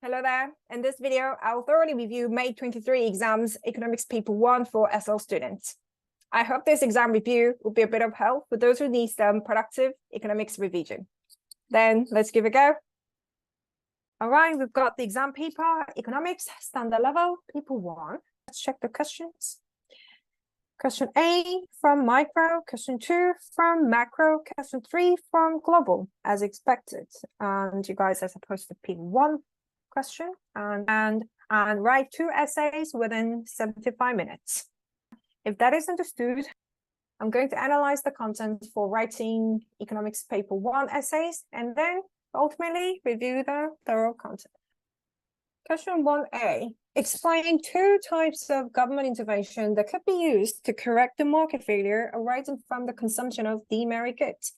Hello there. In this video, I'll thoroughly review May 23 exams, Economics Paper 1 for SL students. I hope this exam review will be a bit of help for those who need some productive economics revision. Then let's give it a go. All right, we've got the exam paper, Economics, Standard Level, Paper 1. Let's check the questions. Question A from Micro, question 2 from Macro, question 3 from Global, as expected. And you guys are supposed to pick one question and write 2 essays within 75 minutes. If that is understood, I'm going to analyze the content for writing Economics Paper 1 essays and then ultimately review the thorough content. Question 1A, explain 2 types of government intervention that could be used to correct the market failure arising from the consumption of demerit goods.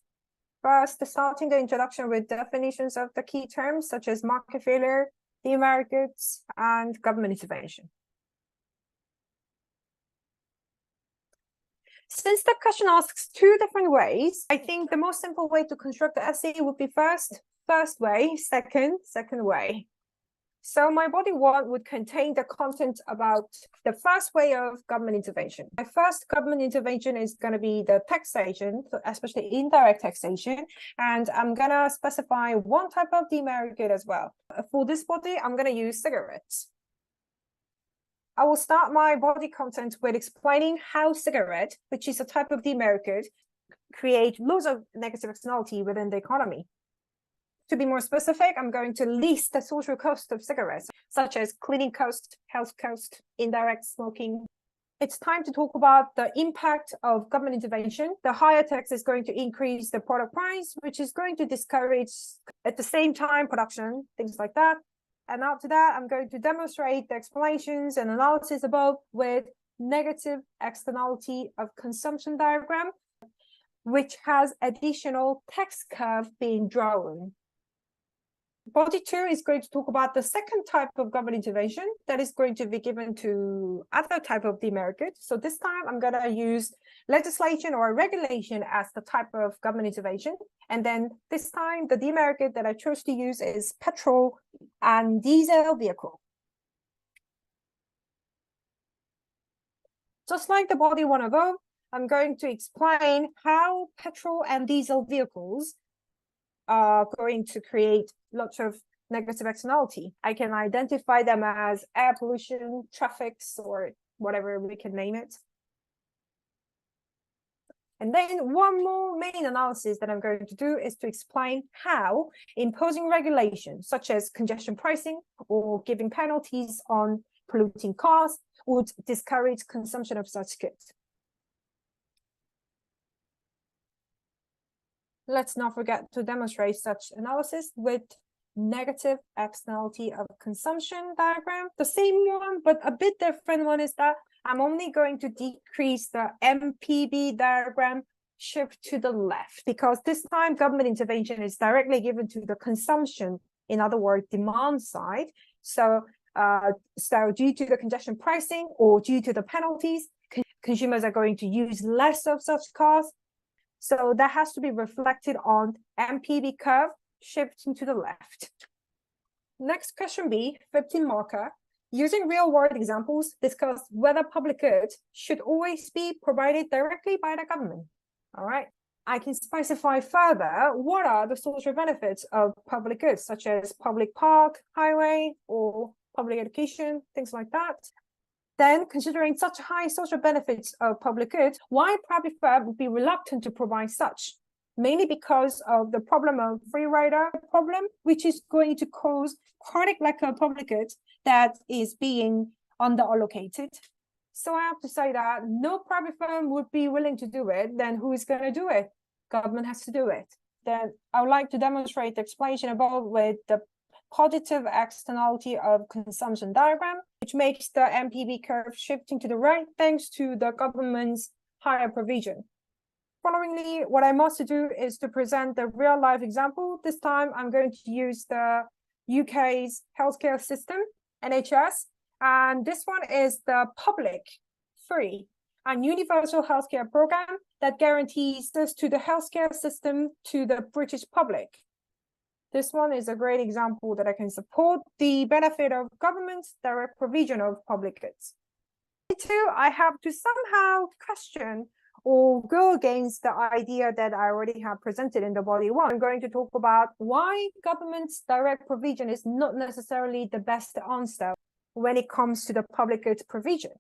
First, starting the introduction with definitions of the key terms such as market failure, demerit goods, and government intervention. Since the question asks 2 different ways, I think the most simple way to construct the essay would be first way, second way. So my body 1 would contain the content about the first way of government intervention. My first government intervention is going to be the taxation, especially indirect taxation, and I'm going to specify one type of demerit good as well. For this body, I'm going to use cigarettes. I will start my body content with explaining how cigarette, which is a type of demerit good, create loads of negative externality within the economy. To be more specific, I'm going to list the social cost of cigarettes, such as cleaning cost, health cost, indirect smoking. It's time to talk about the impact of government intervention. The higher tax is going to increase the product price, which is going to discourage, at the same time, production, things like that. And after that, I'm going to demonstrate the explanations and analysis above with negative externality of consumption diagram, which has additional tax curve being drawn. Body 2 is going to talk about the second type of government intervention that is going to be given to other type of demerit good. So this time I'm going to use legislation or regulation as the type of government intervention. And then this time the demerit good that I chose to use is petrol and diesel vehicle. Just like the body 1 above, I'm going to explain how petrol and diesel vehicles are going to create lots of negative externality. I can identify them as air pollution, traffics, or whatever we can name it. And then one more main analysis that I'm going to do is to explain how imposing regulations such as congestion pricing or giving penalties on polluting cars would discourage consumption of such goods. Let's not forget to demonstrate such analysis with negative externality of consumption diagram. The same one, but a bit different one is that I'm only going to decrease the MPB diagram, shift to the left, because this time government intervention is directly given to the consumption, in other words, demand side. So due to the congestion pricing or due to the penalties, consumers are going to use less of such cars. So that has to be reflected on MPB curve, shifting to the left. Next question B, 15 marker. Using real-world examples, discuss whether public goods should always be provided directly by the government. All right. I can specify further what are the social benefits of public goods, such as public park, highway, or public education, things like that. Then, considering such high social benefits of public goods, why private firm would be reluctant to provide such? Mainly because of the problem of free rider problem, which is going to cause chronic lack of public goods that is being underallocated. So I have to say that no private firm would be willing to do it. Then who is going to do it? Government has to do it. Then I would like to demonstrate the explanation above with the positive externality of consumption diagram, which makes the MPB curve shifting to the right thanks to the government's higher provision. Followingly, what I must do is to present the real-life example. This time, I'm going to use the UK's healthcare system, NHS, and this one is the public, free, and universal healthcare program that guarantees this to the healthcare system to the British public. This one is a great example that I can support the benefit of government's direct provision of public goods. Two, I have to somehow question or go against the idea that I already have presented in the body one. I'm going to talk about why government's direct provision is not necessarily the best answer when it comes to the public goods provision.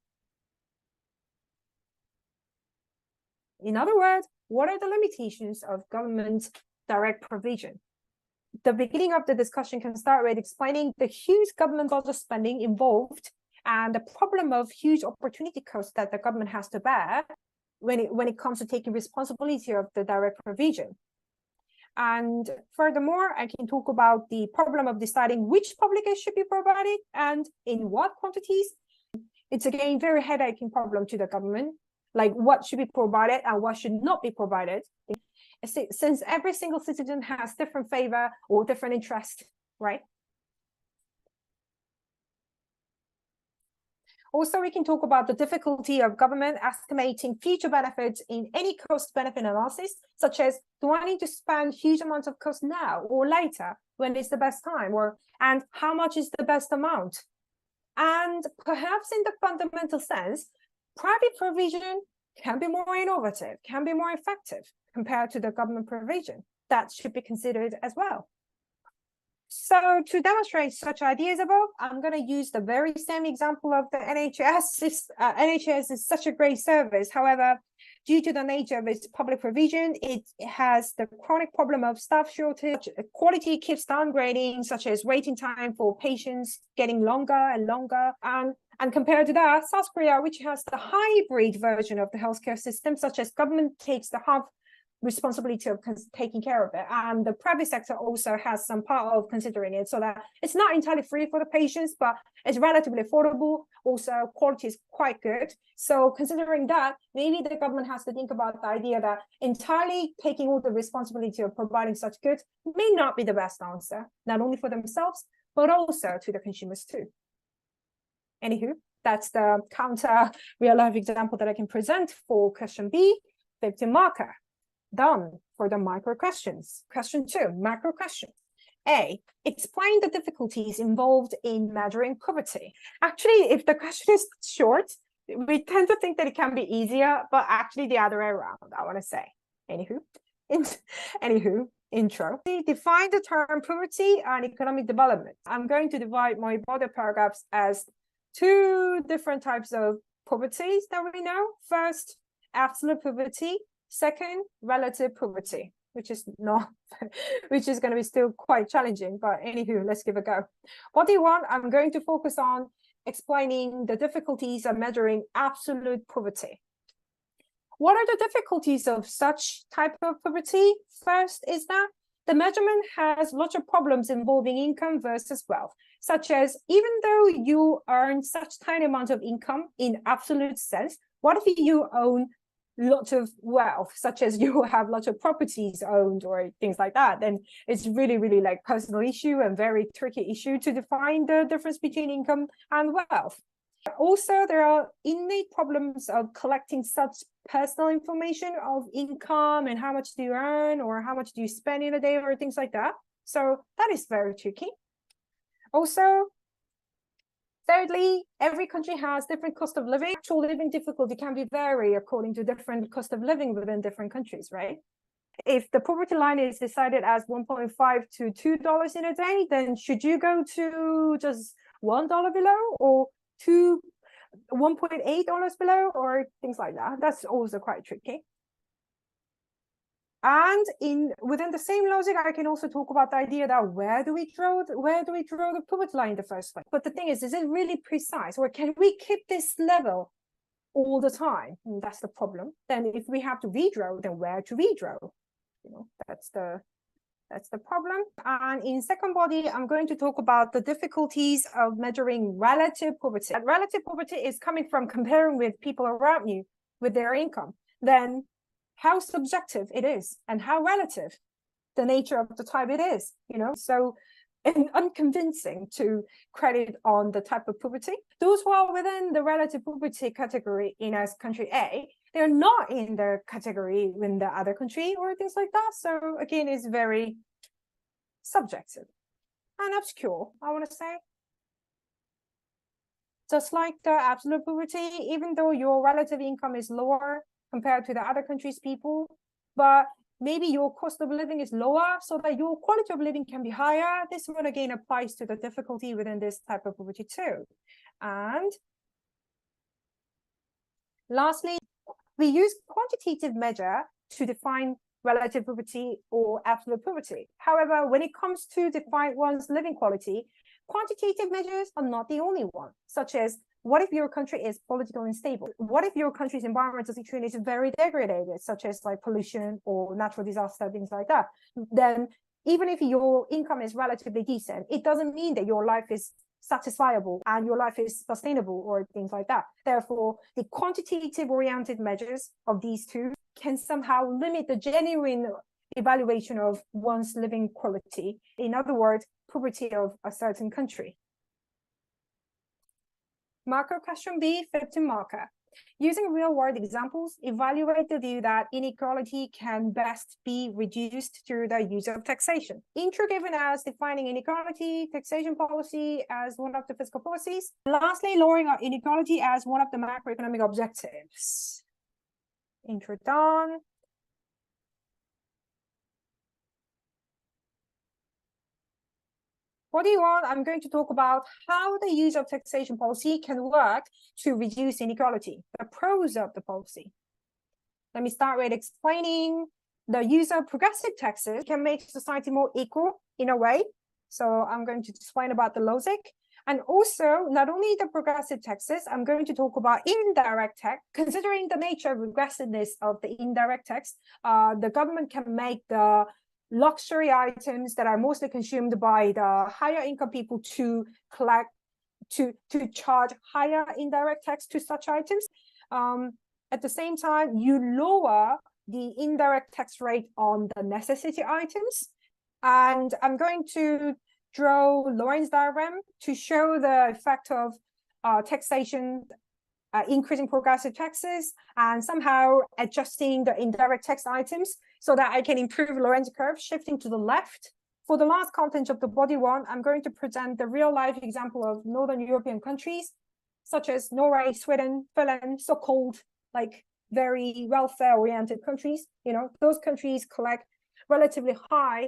In other words, what are the limitations of government's direct provision? The beginning of the discussion can start with explaining the huge government budget spending involved and the problem of huge opportunity costs that the government has to bear when it comes to taking responsibility of the direct provision. And furthermore, I can talk about the problem of deciding which public aid should be provided and in what quantities. It's again very headache problem to the government, like what should be provided and what should not be provided, since every single citizen has different favor or different interest, right? Also, we can talk about the difficulty of government estimating future benefits in any cost-benefit analysis, such as, do I need to spend huge amounts of cost now or later when it's the best time, and how much is the best amount? And perhaps in the fundamental sense, private provision can be more innovative, can be more effective compared to the government provision. That should be considered as well. So to demonstrate such ideas above, I'm going to use the very same example of the NHS. NHS is such a great service. However, due to the nature of its public provision, it has the chronic problem of staff shortage. Quality keeps downgrading, such as waiting time for patients getting longer and longer. And compared to that, South Korea, which has the hybrid version of the healthcare system, such as government takes the half responsibility of taking care of it, and the private sector also has some part of considering it, so that it's not entirely free for the patients, but it's relatively affordable. Also, quality is quite good. So considering that, maybe the government has to think about the idea that entirely taking all the responsibility of providing such goods may not be the best answer, not only for themselves, but also to the consumers too. Anywho, that's the counter real-life example that I can present for question B, 15 marker. Done for the micro questions. Question 2, macro questions. A, explain the difficulties involved in measuring poverty. Actually, if the question is short, we tend to think that it can be easier, but actually the other way around, I want to say. Anywho, intro. Define the term poverty and economic development. I'm going to divide my body paragraphs as two different types of poverty that we know. First, absolute poverty. Second, relative poverty, which is going to be still quite challenging, but anywho, let's give it a go. What do you want? I'm going to focus on explaining the difficulties of measuring absolute poverty. What are the difficulties of such type of poverty? First is that the measurement has lots of problems involving income versus wealth, such as even though you earn such tiny amount of income in absolute sense, what if you own lots of wealth, such as you have lots of properties owned or things like that? Then it's really, really like personal issue and very tricky issue to define the difference between income and wealth. Also, there are innate problems of collecting such personal information of income and how much do you earn or how much do you spend in a day or things like that. So that is very tricky. Also, thirdly, every country has different cost of living. Actual living difficulty can be vary according to different cost of living within different countries, right? If the poverty line is decided as $1.5 to $2 in a day, then should you go to just $1 below or to $1.8 below or things like that? That's also quite tricky. And within the same logic, I can also talk about the idea that where do we draw the poverty line in the first place? But the thing is it really precise, or can we keep this level all the time? And that's the problem. Then if we have to redraw, then where to redraw? You know, that's the problem. And in second body, I'm going to talk about the difficulties of measuring relative poverty. And relative poverty is coming from comparing with people around you with their income. Then how subjective it is and how relative the nature of the type it is, you know, so unconvincing to credit on the type of poverty. Those who are within the relative poverty category in as country A, they're not in the category in the other country or things like that. So again, it's very subjective and obscure, I want to say. Just like the absolute poverty, even though your relative income is lower compared to the other country's people, but maybe your cost of living is lower so that your quality of living can be higher. This one again applies to the difficulty within this type of poverty too. And lastly, we use quantitative measure to define relative poverty or absolute poverty. However, when it comes to define one's living quality, quantitative measures are not the only one, such as what if your country is politically unstable? What if your country's environmental situation is very degraded, such as like pollution or natural disaster, things like that? Then even if your income is relatively decent, it doesn't mean that your life is satisfiable and your life is sustainable or things like that. Therefore, the quantitative oriented measures of these two can somehow limit the genuine evaluation of one's living quality. In other words, poverty of a certain country. Marker question B, 15 marker. Using real-world examples, evaluate the view that inequality can best be reduced through the use of taxation. Intro given as defining inequality, taxation policy as one of the fiscal policies. Lastly, lowering of inequality as one of the macroeconomic objectives. Intro done. What do you want? I'm going to talk about how the use of taxation policy can work to reduce inequality, the pros of the policy. Let me start with explaining the use of progressive taxes can make society more equal in a way. So I'm going to explain about the logic. And also, not only the progressive taxes, I'm going to talk about indirect tax. Considering the nature of regressiveness of the indirect tax, the government can make the luxury items that are mostly consumed by the higher income people to collect, to charge higher indirect tax to such items. At the same time, you lower the indirect tax rate on the necessity items. And I'm going to draw Lorentz diagram to show the effect of taxation, increasing progressive taxes and somehow adjusting the indirect tax items so that I can improve Lorentz curve shifting to the left. For the last content of the body one, I'm going to present the real life example of Northern European countries, such as Norway, Sweden, Finland, so-called like very welfare oriented countries. You know, those countries collect relatively high,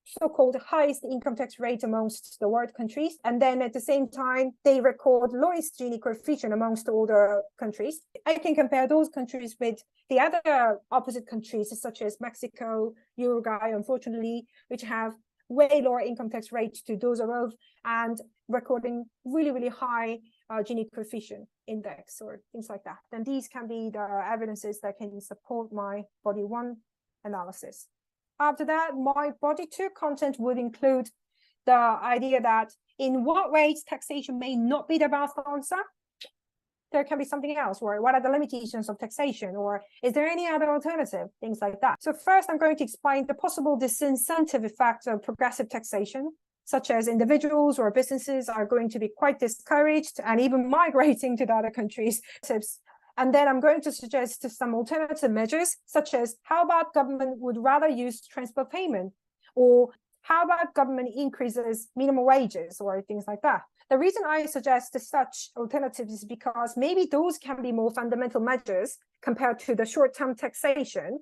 so-called highest income tax rate amongst the world countries. And then at the same time, they record lowest Gini coefficient amongst all the countries. I can compare those countries with the other opposite countries, such as Mexico, Uruguay, unfortunately, which have way lower income tax rates to those above and recording really, really high Gini coefficient index or things like that. Then these can be the evidences that can support my body one analysis. After that, my body two content would include the idea that in what ways taxation may not be the best answer. There can be something else, or what are the limitations of taxation, or is there any other alternative, things like that. So first, I'm going to explain the possible disincentive effect of progressive taxation, such as individuals or businesses are going to be quite discouraged and even migrating to the other countries. And then I'm going to suggest some alternative measures, such as how about government would rather use transfer payment, or how about government increases minimum wages or things like that. The reason I suggest such alternatives is because maybe those can be more fundamental measures compared to the short-term taxation.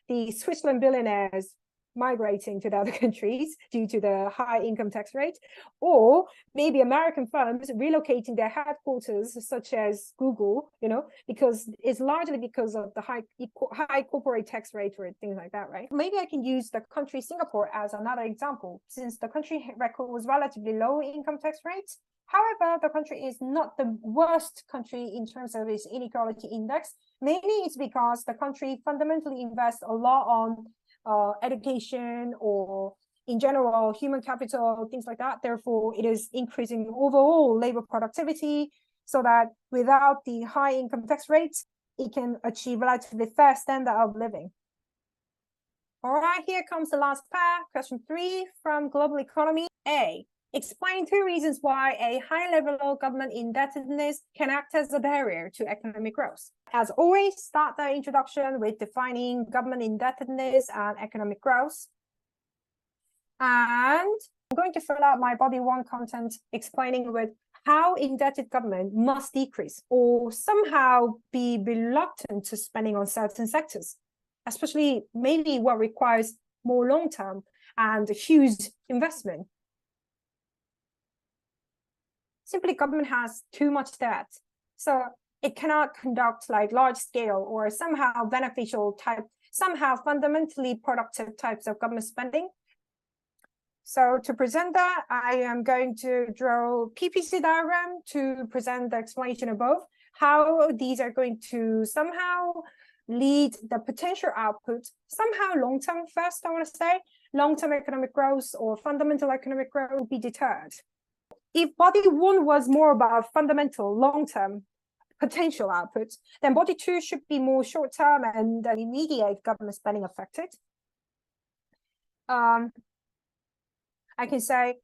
The Switzerland billionaires migrating to the other countries due to the high income tax rate, or maybe American firms relocating their headquarters, such as Google, you know, because it's largely because of the high corporate tax rate or things like that, right? Maybe I can use the country Singapore as another example, since the country records relatively low income tax rates. However, the country is not the worst country in terms of its inequality index. Mainly it's because the country fundamentally invests a lot on education or in general human capital, things like that. Therefore, it is increasing overall labor productivity so that without the high income tax rates, it can achieve relatively fair standard of living. All right, here comes the last pair, question 3 from Global Economy. A, Explain 2 reasons why a high level of government indebtedness can act as a barrier to economic growth. As always, start the introduction with defining government indebtedness and economic growth. And I'm going to fill out my body 1 content explaining with how indebted government must decrease or somehow be reluctant to spending on certain sectors, especially maybe what requires more long-term and huge investment. Simply, government has too much debt, so it cannot conduct like large scale or somehow beneficial type, somehow fundamentally productive types of government spending. So to present that, I am going to draw PPC diagram to present the explanation above, how these are going to somehow lead the potential output, somehow long-term first, I want to say, long-term economic growth or fundamental economic growth will be deterred. If body 1 was more about fundamental long-term potential outputs, then body 2 should be more short-term and immediate government spending affected. I can say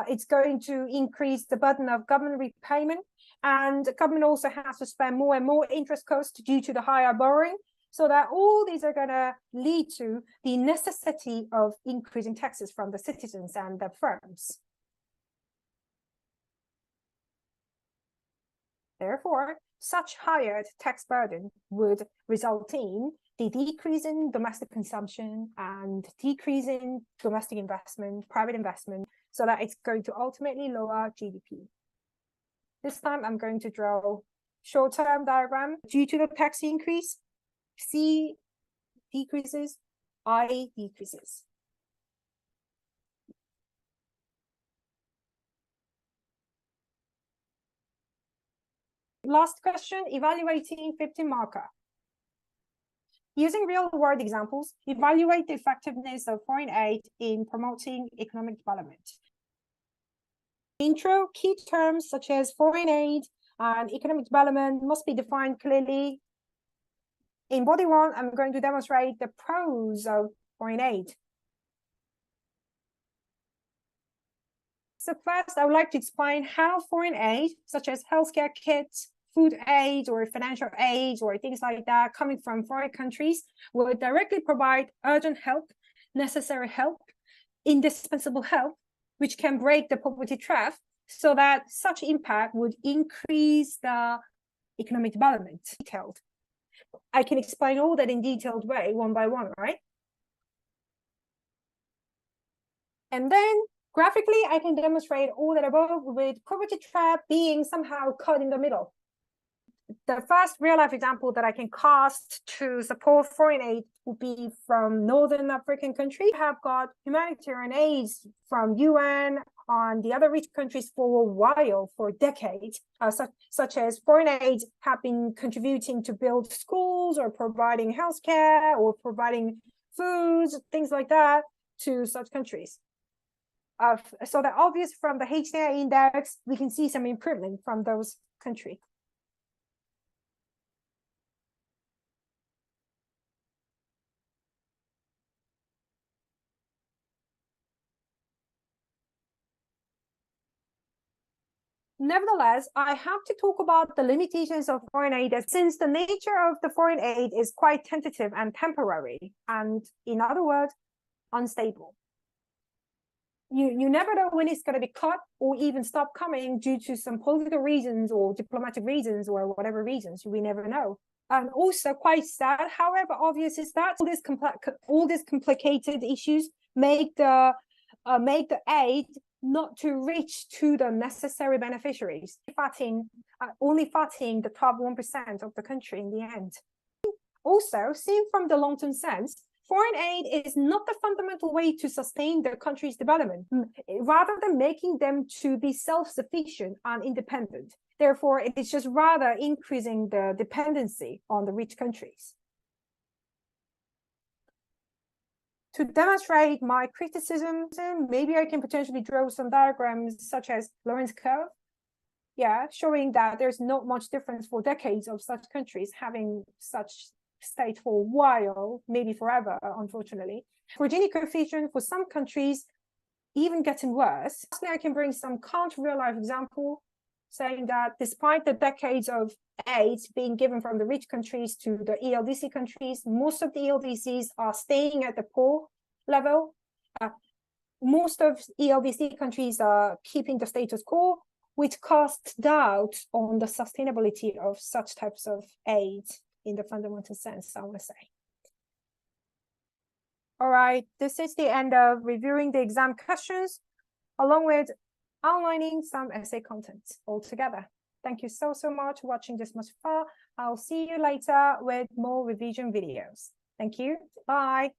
it's going to increase the burden of government repayment, and the government also has to spend more and more interest costs due to the higher borrowing, so that all these are going to lead to the necessity of increasing taxes from the citizens and the firms. Therefore, such higher tax burden would result in the decrease in domestic consumption and decrease in domestic investment, private investment, so that it's going to ultimately lower GDP. This time I'm going to draw short-term diagram. Due to the tax increase, C decreases, I decreases. Last question, evaluating 15 marker. Using real-world examples, evaluate the effectiveness of foreign aid in promoting economic development. Intro, key terms such as foreign aid and economic development must be defined clearly. In body 1, I'm going to demonstrate the pros of foreign aid. So first, I would like to explain how foreign aid, such as healthcare kits, food aid or financial aid or things like that coming from foreign countries will directly provide urgent help, necessary help, indispensable help, which can break the poverty trap, so that such impact would increase the economic development. Detailed. I can explain all that in detailed way, one by one, right? And then graphically, I can demonstrate all that above with poverty trap being somehow caught in the middle. The first real-life example that I can cast to support foreign aid would be from Northern African countries. We have got humanitarian aid from UN on the other rich countries for a while, for decades, such as foreign aid have been contributing to build schools or providing healthcare or providing foods, things like that, to such countries. So that obvious from the HDI index, we can see some improvement from those countries. Nevertheless, I have to talk about the limitations of foreign aid, since the nature of the foreign aid is quite tentative and temporary, and in other words, unstable. You never know when it's going to be cut or even stop coming due to some political reasons or diplomatic reasons or whatever reasons, we never know. And also quite sad, however obvious is that all these complicated issues make the aid not to reach to the necessary beneficiaries, only fatting the top 1% of the country in the end. Also, seen from the long-term sense, foreign aid is not the fundamental way to sustain the country's development, rather than making them to be self-sufficient and independent. Therefore, it is just rather increasing the dependency on the rich countries. To demonstrate my criticism, maybe I can potentially draw some diagrams such as Lorentz curve. Yeah, showing that there's not much difference for decades of such countries having such state for a while, maybe forever, unfortunately. For Gini coefficient, for some countries, even getting worse. Lastly, I can bring some counter real life example saying that despite the decades of aid being given from the rich countries to the ELDC countries, most of the ELDCs are staying at the poor level. Most of ELDC countries are keeping the status quo, which casts doubt on the sustainability of such types of aid in the fundamental sense, I want to say. All right, this is the end of reviewing the exam questions, along with outlining some essay content altogether. Thank you so much for watching this much far. I'll see you later with more revision videos. Thank you. Bye.